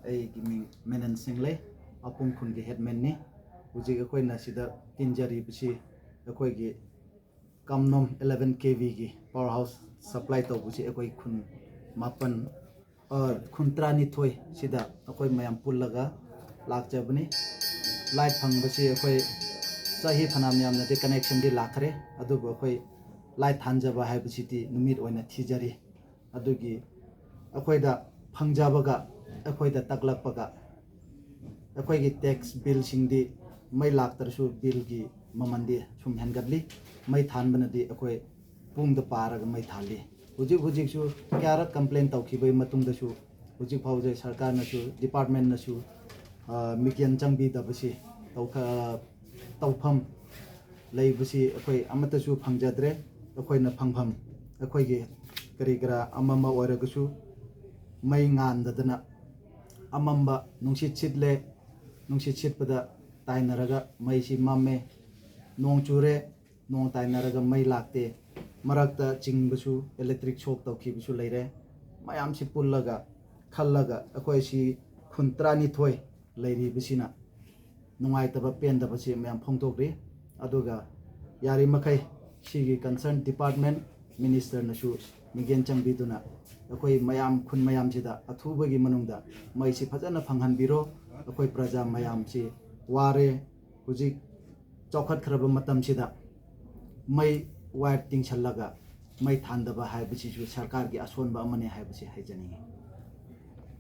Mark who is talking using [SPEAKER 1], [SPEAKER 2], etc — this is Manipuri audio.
[SPEAKER 1] ꯑꯩꯒꯤ ꯃꯤꯡ ꯃꯦꯅꯟ ꯁꯤꯡꯂꯩ ꯑꯄꯨꯡ ꯈꯨꯟꯒꯤ ꯍꯦꯗꯃꯦꯟꯅꯤ ꯍꯧꯖꯤꯛ ꯑꯩꯈꯣꯏꯅ ꯁꯤꯗ ꯇꯤꯟꯖꯔꯤꯕꯁꯤ ꯑꯩꯈꯣꯏꯒꯤ ꯀꯝꯅꯣꯝ 11 kVꯒꯤ ꯄꯥꯋꯔ ꯍꯥꯎꯁ ꯁꯄ꯭ꯂꯥꯏ ꯇꯧꯕꯁꯤ ꯑꯩꯈꯣꯏ ꯈꯨꯟ ꯃꯥꯄꯟ ꯈꯨꯟ 12 ꯁꯤꯗ ꯑꯩꯈꯣꯏ ꯃꯌꯥꯝ ꯄꯨꯜꯂꯒ ꯂꯥꯛꯆꯕꯅꯤ ꯂꯥꯏꯠ ꯐꯪꯕꯁꯤ ꯑꯩꯈꯣꯏ ꯆꯍꯤ ꯐꯅꯌꯥꯝ ꯌꯥꯝꯅꯗꯤ ꯀꯅꯦꯛꯁꯟꯗꯤ ꯂꯥꯛꯈ꯭ꯔꯦ ꯑꯗꯨꯕꯨ ꯑꯩꯈꯣꯏ ꯂꯥꯏꯠ ꯊꯥꯟꯖꯕ ꯍꯥꯏꯕꯁꯤꯗꯤ ꯅꯨꯃꯤꯠ ꯑꯣꯏꯅ ꯊꯤꯖꯔꯤ ꯑꯗꯨꯒꯤ ꯑꯩꯈꯣꯏꯗ ꯐꯪꯖꯕꯒ ꯑꯩꯈꯣꯏꯗ ꯇꯛꯂꯛꯄꯒ ꯑꯩꯈꯣꯏꯒꯤ ꯇꯦꯛꯁ ꯕꯤꯜꯁꯤꯡꯗꯤ ꯃꯩ ꯂꯥꯛꯇ꯭ꯔꯁꯨ ꯕꯤꯜꯒꯤ ꯃꯃꯟꯗꯤ ꯁꯨꯝ ꯍꯦꯟꯒꯠꯂꯤ ꯃꯩ ꯊꯥꯟꯕꯅꯗꯤ ꯑꯩꯈꯣꯏ ꯄꯨꯡꯗ ꯄꯥꯔꯒ ꯃꯩ ꯊꯥꯜꯂꯤ ꯍꯧꯖꯤꯛꯁꯨ ꯀꯌꯥꯔꯛ ꯀꯝꯄ꯭ꯂꯦꯟ ꯇꯧꯈꯤꯕꯒꯤ ꯃꯇꯨꯡꯗꯁꯨ ꯍꯧꯖꯤꯛ ꯐꯥꯎꯖꯦ ꯁꯔꯀꯥꯔꯅꯁꯨ ꯗꯤꯄꯥꯔꯠꯃꯦꯟꯅꯁꯨ ꯃꯤꯠꯌꯦꯡ ꯆꯪꯕꯤꯗꯕꯁꯤ ꯇꯧꯐꯝ ꯂꯩꯕꯁꯤ ꯑꯩꯈꯣꯏ ꯑꯃꯠꯇꯁꯨ ꯐꯪꯖꯗ꯭ꯔꯦ ꯑꯩꯈꯣꯏꯅ ꯐꯪꯐꯝ ꯑꯩꯈꯣꯏꯒꯤ ꯀꯔꯤ ꯀꯔꯥ ꯑꯃꯝꯕ ꯑꯣꯏꯔꯒꯁꯨ ꯃꯩ ꯉꯥꯟꯗꯗꯅ ꯑꯃꯝꯕ ꯅꯨꯡꯁꯤꯠ ꯁꯤꯠꯂꯦ ꯅꯨꯡꯁꯤꯠ ꯁꯤꯠꯄꯗ ꯇꯥꯏꯅꯔꯒ ꯃꯩꯁꯤ ꯃꯝꯃꯦ ꯅꯣꯡ ꯆꯨꯔꯦ ꯅꯣꯡ ꯇꯥꯏꯅꯔꯒ ꯃꯩ ꯂꯥꯛꯇꯦ ꯃꯔꯛꯇ ꯆꯤꯡꯕꯁꯨ ꯏꯂꯦꯛꯇ꯭ꯔꯤꯛ ꯁꯣꯛ ꯇꯧꯈꯤꯕꯁꯨ ꯂꯩꯔꯦ ꯃꯌꯥꯝꯁꯤ ꯄꯨꯜꯂꯒ ꯈꯜꯂꯒ ꯑꯩꯈꯣꯏꯁꯤ ꯈꯨꯟ 12 ꯂꯩꯔꯤꯕꯁꯤꯅ ꯅꯨꯡꯉꯥꯏꯇꯕ ꯄꯦꯟꯗꯕꯁꯤ ꯃꯌꯥꯝ ꯐꯣꯡꯗꯣꯛꯂꯤ ꯑꯗꯨꯒ ꯌꯥꯔꯤꯃꯈꯩ ꯁꯤꯒꯤ ꯀꯟꯁꯔꯟ ꯗꯤꯄꯥꯔꯠꯃꯦꯟ ꯃꯤꯅꯤꯁꯇꯔꯅꯁꯨ ꯃꯤꯠꯌꯦꯡ ꯆꯪꯕꯤꯗꯨꯅ ꯑꯩꯈꯣꯏ ꯃꯌꯥꯝ ꯈꯨꯟ ꯃꯌꯥꯝꯁꯤꯗ ꯑꯊꯨꯕꯒꯤ ꯃꯅꯨꯡꯗ ꯃꯩꯁꯤ ꯐꯖꯅ ꯐꯪꯍꯟꯕꯤꯔꯣ ꯑꯩꯈꯣꯏ ꯄ꯭ꯔꯖꯥ ꯃꯌꯥꯝꯁꯤ ꯋꯥꯔꯦ ꯍꯧꯖꯤꯛ ꯆꯥꯎꯈꯠꯈ꯭ꯔꯕ ꯃꯇꯝꯁꯤꯗ ꯃꯩ ꯋꯥꯌꯔ ꯇꯤꯡꯁꯜꯂꯒ ꯃꯩ ꯊꯥꯟꯗꯕ ꯍꯥꯏꯕꯁꯤꯁꯨ ꯁꯔꯀꯥꯔꯒꯤ ꯑꯁꯣꯟꯕ ꯑꯃꯅꯤ ꯍꯥꯏꯕꯁꯤ ꯍꯥꯏꯖꯅꯤꯡꯏ